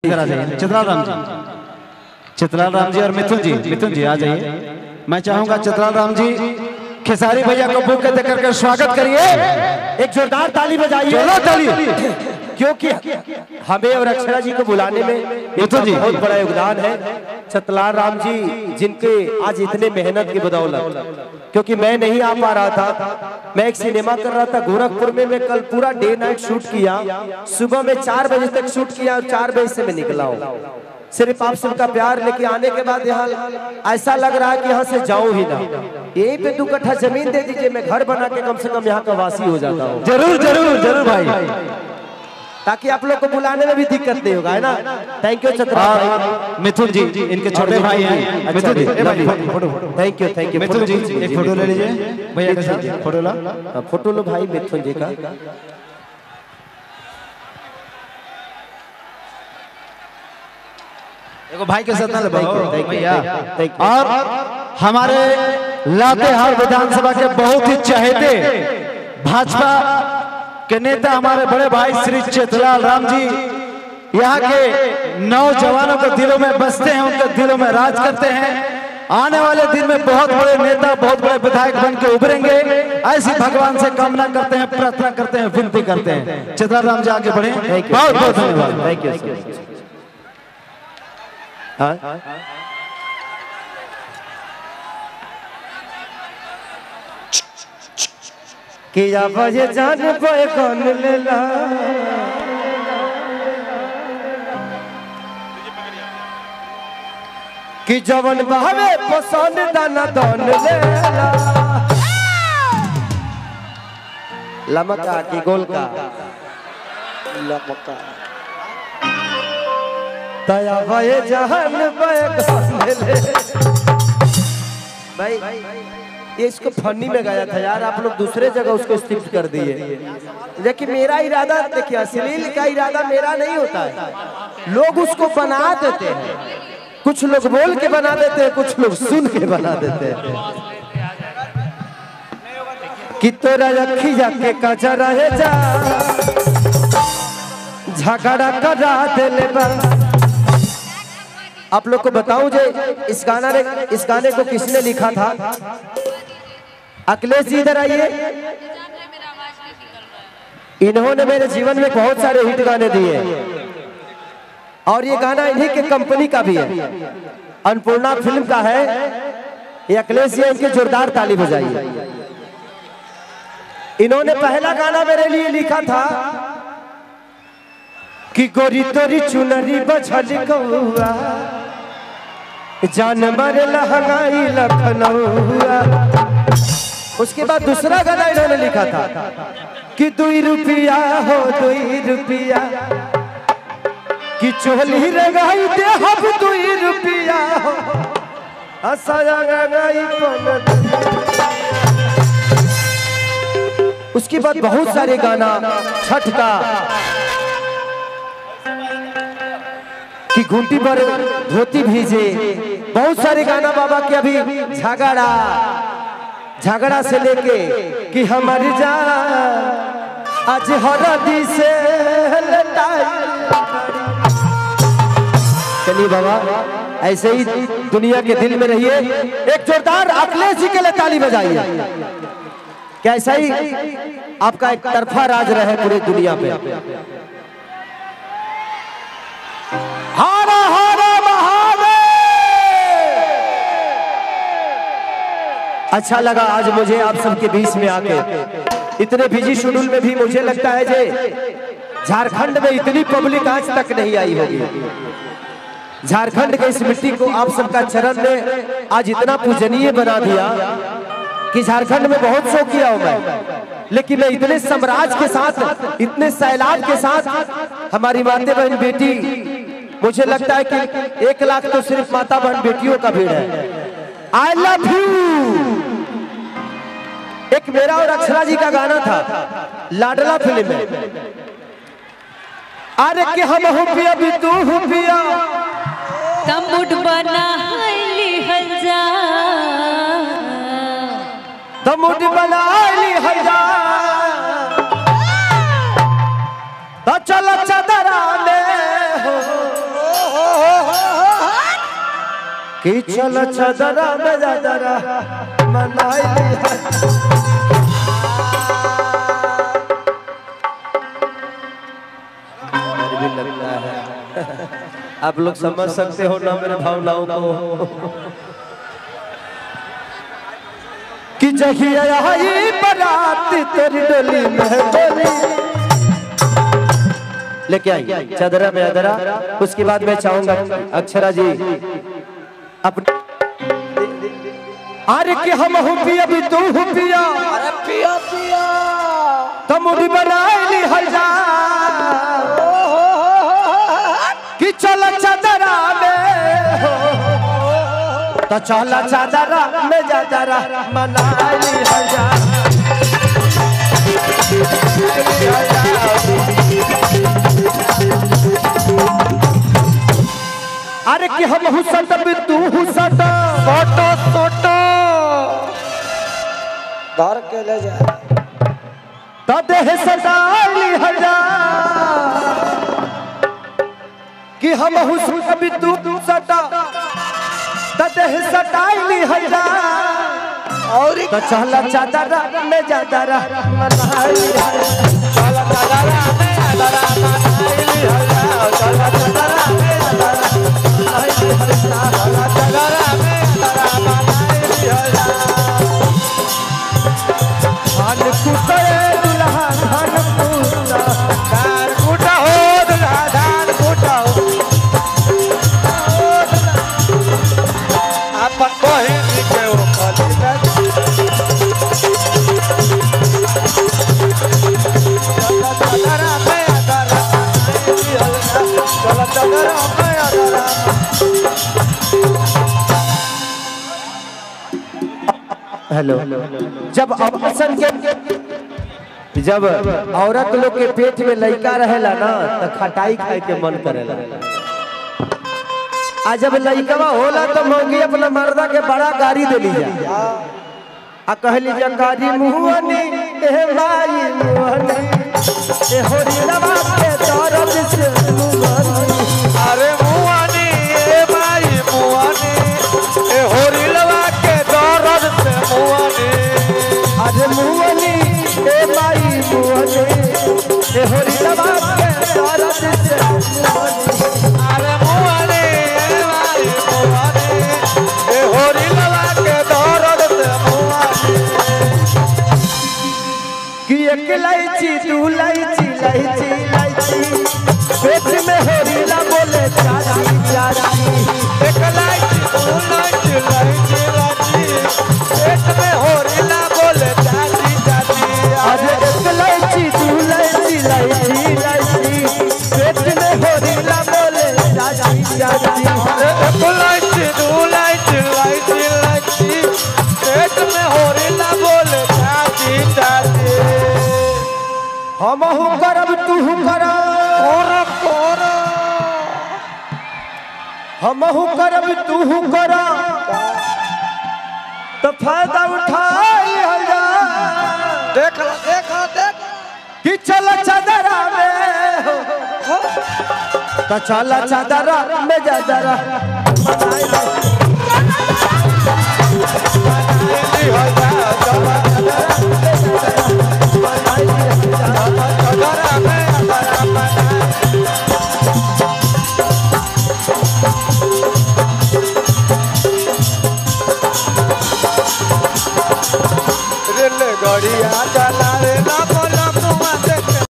चित्राल राम जी, चित्राल राम जी और मिथुन जी आ जाइए। मैं चाहूंगा चित्राल राम जी खेसारी भैया को बुक देकर स्वागत करिए। एक जोरदार ताली बजाइए, ताली, क्योंकि हमें और अक्षरा जी को बुलाने में इनका बहुत बड़ा योगदान है। चित्राल राम जी जिनके आज इतने मेहनत की बदौलत, क्योंकि मैं नहीं आ पा रहा था, मैं एक सिनेमा कर रहा था गोरखपुर में। मैं कल पूरा डे नाइट शूट किया, सुबह में 4 बजे तक शूट किया और 4 बजे से मैं निकला हूँ। सिर्फ आप सबका प्यार लेके आने के बाद यहाँ ऐसा लग रहा है कि यहाँ से जाऊं ही ना। यहीं पे 2 कट्ठा जमीन दे दीजिए, मैं घर बना के कम से कम यहाँ का वासी हो जाता हूँ। जरूर जरूर जरूर भाई, ताकि आप लोग को बुलाने में भी दिक्कत नहीं होगा, है ना। थैंक यू चित्राल भाई। मिथुन जी इनके छोटे भाई हैं। मिथुन जी थैंक यू मिथुन जी, एक फोटो ले लीजिए भैया के साथ। फोटो लो भाई मिथुन जी का। देखो भाई के साथ ना भैया। और हमारे लातेहार विधानसभा के बहुत ही चहेते भाजपा के नेता हमारे बड़े भाई श्री चित्राल राम जी यहाँ के नौजवानों के दिलों में बसते हैं, उनके दिलों में राज करते हैं। आने वाले दिन में बहुत बड़े नेता, बहुत बड़े विधायक बन के उभरेंगे, ऐसी भगवान से कामना करते हैं, प्रार्थना करते हैं, विनती करते हैं। चित्राल राम जी आगे बढ़े, बहुत बहुत धन्यवाद। Thank you. किया बजे जान पे कौन लेला, कि जवन बहवे पसंद दाना दन लेला। लमका की गोलका लमका तया भये जहन भाई, ये इसको फनी में गाया था यार, आप लोग दूसरे जगह उसको स्टिक कर दिए। लेकिन मेरा इरादा देखिए, अश्लील का इरादा मेरा नहीं होता है, लोग उसको बना देते हैं। कुछ लोग बोल के बना देते हैं, कुछ लोग सुन के बना देते हैं। कि तोरा रखी जाके कचा रहे जा, झगड़ा करा दिले बा। आप लोग को बताऊं जो इस गाने को किसने लिखा था? अखिलेश जी इधर आइए। इन्होंने मेरे जीवन में बहुत सारे हिट गाने दिए और ये गाना इन्हीं के कंपनी का भी है, अन्नपूर्णा फिल्म का है। ये अखिलेश जी, इनके जोरदार ताली बजाइए। इन्होंने पहला गाना मेरे लिए लिखा था कि गोरी तोरी चुनरी बछल कौआ, जानवर लहंगाई लखनऊआ। उसके बाद दूसरा गाना इन्होंने लिखा था कि 2 रुपया हो 2 रुपया, कि चोली रंगाई दे हम 2 रुपया हो, उसके बाद बहुत सारे गाना, छठ का कि घूंटी पर धोती भीजे, बहुत सारे गाना बाबा के। अभी झगड़ा से लेके कि हमारी जान आज हरदी से चलिए बाबा, ऐसे ही दुनिया के दिल में रहिए। एक जोरदार अखिलेश जी के लिए ताली बजाइए। कैसा ही आपका एक तरफा राज रहे पूरी दुनिया पे। हर हर महादेव। अच्छा लगा आज मुझे आप सबके बीच में आके। इतने बिजी शेड्यूल में भी मुझे लगता है जे झारखंड में इतनी पब्लिक आज तक नहीं आई होगी। झारखंड के इस मिट्टी को आप सबका चरण ने आज इतना पूजनीय बना दिया कि झारखंड में बहुत शो किया हूं मैं, लेकिन मैं इतने साम्राज्य के साथ, इतने सैलाब के साथ हमारी माता बहन बेटी, मुझे लगता है कि 1 लाख तो सिर्फ माता बहन बेटियों का भीड़ है। I love you. एक मेरा और अक्षरा जी का गाना था लाडला फिल्म में, अरे कि हम हो पिया भी तू हो पिया, तमुड बना ली हजा, तमुड बना ली हजा, तो चल चदरा में हो कि चल चदरा में जादरा मनाई भी लगता है। आप लोग समझ सकते हो ना मेरे भावनाओं को कि जहिया आई बारात तेरी डोली में डोली लेके आई चदरा में अदरा। उसके बाद मैं चाहूंगा अक्षरा जी अपने अरे कि हम हो पिया भी तू हो पिया अरे पिया पिया तमुड़ी बनाई हजा कि चल चदरा में हो तो चल चदरा में जादरा मनाई हजा अरे कि हम हुसट भी तू हुसट सोटो सोटो घर के ले जा तदेह सदाली हजा कि हम हुसट भी तू सटा तदेह सदाली हजा और तो चला चादरा में जादरा मनाई चला चादरा में जादरा मनाई चला चादरा में जादरा धान कुटे दुल्हा धान कुटा हो दुल्हा धान कुटा हो अपन बहिन के ओ हेलो जब ऑपरेशन के जब औरत लोग के पेट में लड़का रहेला ना तो खटाई खाए के मन करेला आ जब लड़का होला तो मंगी अपना मर्दा के बड़ा गाड़ी दे लीजा आ कहली जंगारी मुहनी ए माई मुहनी ए होरी लवा के दर्द से मुहनी अरे मुआनी ए भाई मुआनी ए होरी लवा के दर्द से मुआनी अरे मुहनी ए माई मुहनी ए होरी लवा के दर्द से मुहनी अरे मुआनी ए भाई मुआनी ए होरी लवा के दर्द से मुआनी कि एक इलायची दू इलायची इलायची इलायची पेट में होरीला बोले चाची चाची एक लाइट पेट में होरीला बोले चाची चाची अरे एक इलायची दू इलायची इलायची इलायची पेट में होरीला बोले चाची चाची एक लाइट दो लाइट लाइट लाइट पेट में होरीला बोले चाची चाची हम हूँ करब तू हूँ करा हम हूँ करब तू हूँ करा तो फायदा उठाई हजार देख देख देख कि चल चादरा में हो तो चल चादरा में जादरा रेल गाड़िया चला रे ना